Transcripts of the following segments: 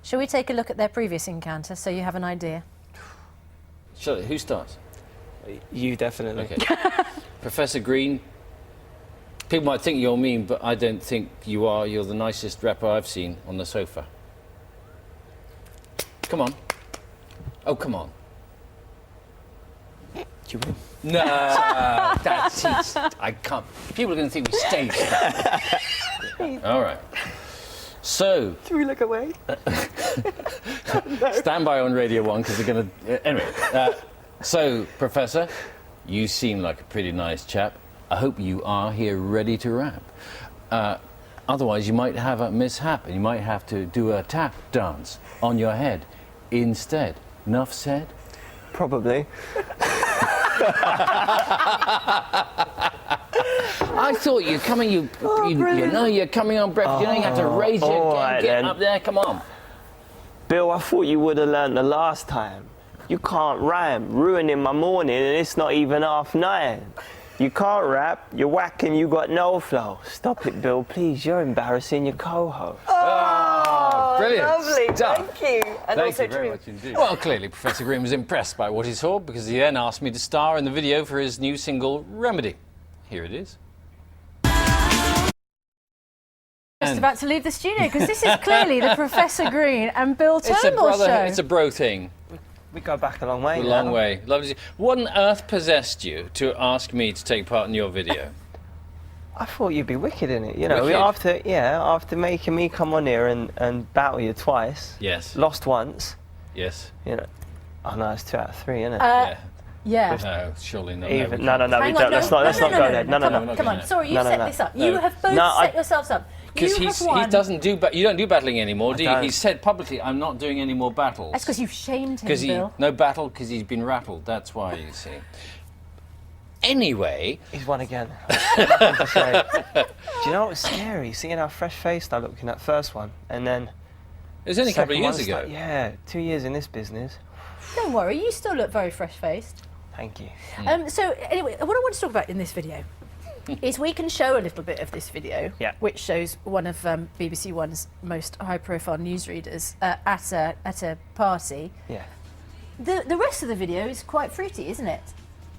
Shall we take a look at their previous encounter so you have an idea? Shall who starts? You definitely. Okay. Professor Green, people might think you're mean, but I don't think you are. You're the nicest rapper I've seen on the sofa. Come on. Oh, come on. Do you win? No, that's it. I can't. People are going to think we staged that. All right. So. Do we look away? No. Stand by on Radio 1 because they're going to. Anyway. So, Professor, you seem like a pretty nice chap. I hope you are here ready to rap. Otherwise, you might have a mishap and you might have to do a tap dance on your head instead. Enough said? Probably. I thought you're coming, you know you're coming on breakfast. You know you have to raise your game, get up there, come on. Bill, I thought you would have learned the last time. You can't rhyme, ruining my morning, and it's not even 9:30. You can't rap, you're whack and you got no flow. Stop it, Bill, please, you're embarrassing your co-host. Oh, brilliant. Lovely, stuff. thank you. And Thank also you very true. much indeed. Well, clearly Professor Green was impressed by what he saw because he then asked me to star in the video for his new single, Remedy. Here it is. Just about to leave the studio because this is clearly the Professor Green and Bill Turnbull show. It's a bro thing. We go back a long way. A long way. Lovely. What on earth possessed you to ask me to take part in your video? I thought you'd be wicked in it. You know, Wicked? after making me come on here and battle you twice. Yes. Lost once. Yes. You know. Oh no, it's 2 out of 3, isn't it? Yeah. No, surely not. Even. No, No, Hang on, let's not go there. No. Come on. Sorry, you No, set no. this up. No. You have both set yourselves up. Because he doesn't do. You don't do battling anymore, do you? don't. He said publicly, "I'm not doing any more battles." That's because you've shamed him, Because Bill. no battle because he's been rattled. That's why, you see. Anyway, He's won again. Nothing to say. Do you know what was scary? Seeing how fresh-faced I looked in that first one, and then it was only a couple of years second ago. one's like, yeah, 2 years in this business. Don't worry, you still look very fresh-faced. Thank you. So anyway, what I want to talk about in this video is we can show a little bit of this video, which shows one of BBC One's most high-profile newsreaders at a party. Yeah. The rest of the video is quite fruity, isn't it?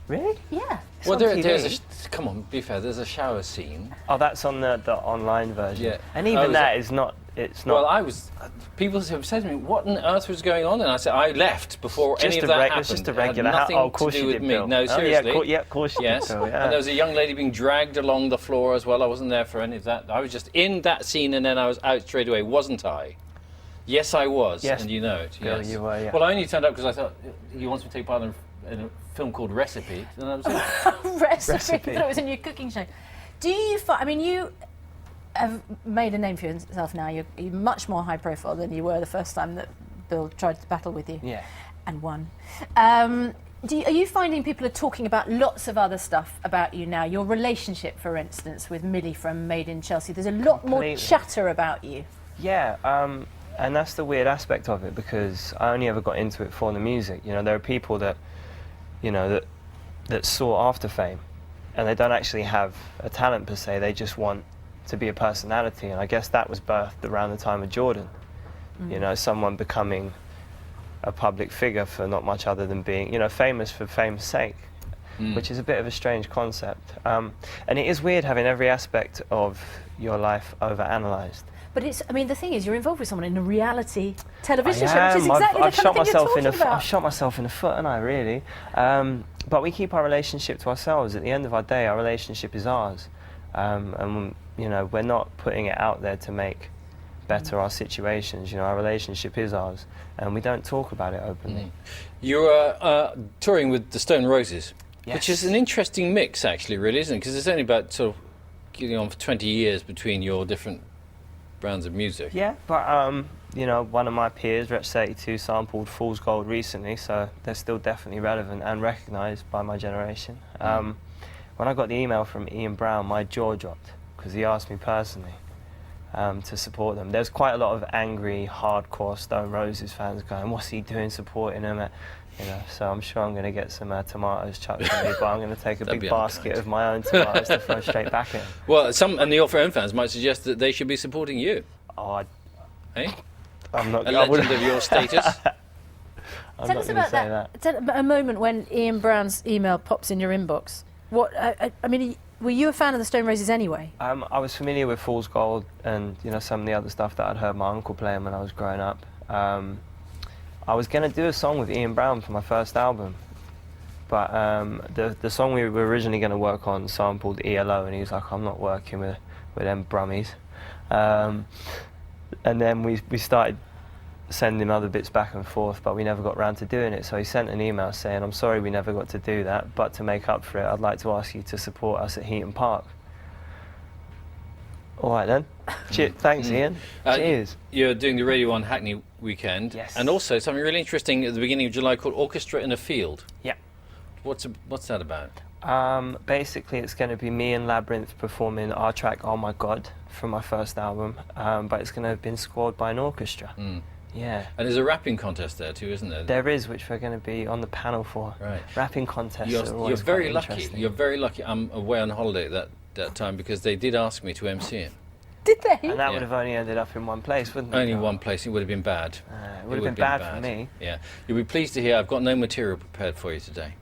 Really? Yeah. Well, on there's come on, be fair. There's a shower scene. Oh, that's on the online version. Yeah. And even that is not. It's not. Well, people have said to me, "What on earth was going on?" And I said, "I left before any of that happened. It's just a It had regular. nothing Of course to do you with did, me." Bill. No, seriously. Yeah, of course you yes. did. Bill, yeah. And there was a young lady being dragged along the floor as well. I wasn't there for any of that. I was just in that scene, and then I was out straight away, wasn't I? Yes, I was. Yes. And you know it. Bill, Yes. you were, yeah. Well, I only turned up because I thought he wants me to take part in a film called Recipe, and I was in. Recipe. I thought it was a new cooking show. Do you I mean, you have made a name for yourself now. You're much more high profile than you were the first time that Bill tried to battle with you. Yeah. And won. Are you finding people are talking about lots of other stuff about you now? Your relationship, for instance, with Millie from Made in Chelsea. There's a lot more chatter about you. Yeah. And that's the weird aspect of it because I only ever got into it for the music. You know, there are people that, you know, that sought after fame, and they don't actually have a talent per se. They just want to be a personality, and I guess that was birthed around the time of Jordan. You know, someone becoming a public figure for not much other than being, you know, famous for fame's sake, which is a bit of a strange concept. And it is weird having every aspect of your life overanalyzed. But I mean, the thing is, you're involved with someone in a reality television show, I which is am. exactly I've the kind of thing you're talking about. I've shot myself in the foot, haven't I, really? But we keep our relationship to ourselves. At the end of our day, our relationship is ours. And, you know, we're not putting it out there to make better our situations. You know, our relationship is ours, and we don't talk about it openly. You're touring with the Stone Roses, Yes. which is an interesting mix, actually, really, isn't it? Because it's only about sort of getting on for 20 years between your different brands of music. Yeah, but you know, one of my peers, Rec 32, sampled Fool's Gold recently, so they're still definitely relevant and recognised by my generation. When I got the email from Ian Brown, my jaw dropped because he asked me personally to support them. There's quite a lot of angry, hardcore Stone Roses fans going, "What's he doing supporting them?" You know, so I'm sure I'm going to get some tomatoes chucked at me, but I'm going to take a big basket of my own tomatoes to throw straight back at him. Well, some and your own fans might suggest that they should be supporting you. Oh, Eh? I'm not. A legend of your status. Tell us about that. Tell about a moment when Ian Brown's email pops in your inbox. What? I mean, were you a fan of the Stone Roses anyway? I was familiar with Fool's Gold and some of the other stuff that I'd heard my uncle playing when I was growing up. I was going to do a song with Ian Brown for my first album, but the song we were originally going to work on sampled ELO, and he was like, "I'm not working with them brummies." And then we started sending other bits back and forth, but we never got around to doing it. So he sent an email saying, "I'm sorry we never got to do that, but to make up for it, I'd like to ask you to support us at Heaton Park." All right then. Thanks, Ian. Cheers. You're doing the Radio 1 Hackney weekend. Yes. And also something really interesting at the beginning of July called Orchestra in a Field. Yeah. What's that about? Basically, it's going to be me and Labyrinth performing our track "Oh My God" from my first album, but it's going to have been scored by an orchestra. Yeah. And there's a rapping contest there too, isn't there? There is, which we're going to be on the panel for. Right. Rapping contests are You're always very quite lucky. interesting. You're very lucky. I'm away on holiday at that time because they did ask me to MC it. Did they? And that would have only ended up in one place, wouldn't it? Only one place. It would have been bad. It would have been bad for me. Yeah. You'll be pleased to hear I've got no material prepared for you today.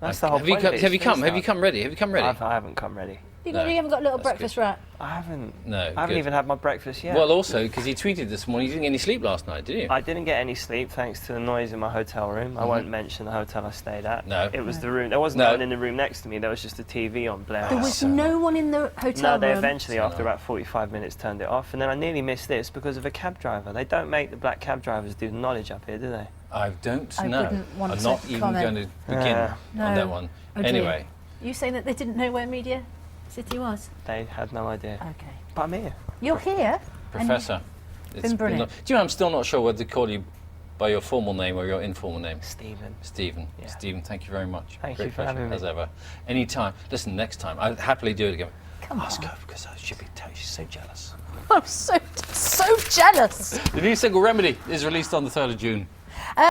That's the whole point. Have you come ready? Have you come ready? I haven't come ready. You haven't got a little breakfast wrap? I haven't. No. I haven't even had my breakfast yet. Well, also because you tweeted this morning you didn't get any sleep last night, did you? I didn't get any sleep thanks to the noise in my hotel room. I won't mention the hotel I stayed at. No. It was the room. There wasn't no one in the room next to me. There was just a TV on blaring. There was no one in the hotel room? No, they eventually, after about 45 minutes, turned it off. And then I nearly missed this because of a cab driver. They don't make the black cab drivers do the knowledge up here, do they? I don't I know. wouldn't want I'm to not even comment. going to begin on that one. Oh, dear. Anyway. You saying that they didn't know where Media City was? They had no idea. Okay. But I'm here. You're here? Professor. Been brilliant. Do you know, I'm still not sure whether to call you by your formal name or your informal name. Stephen. Stephen. Yeah. Stephen, thank you very much. Thank Great you for pleasure, having me. as ever. Any time. Listen, next time, I'll happily do it again. Come Ask on. her because she's so jealous. I'm so jealous. The new single Remedy is released on the 3rd of June.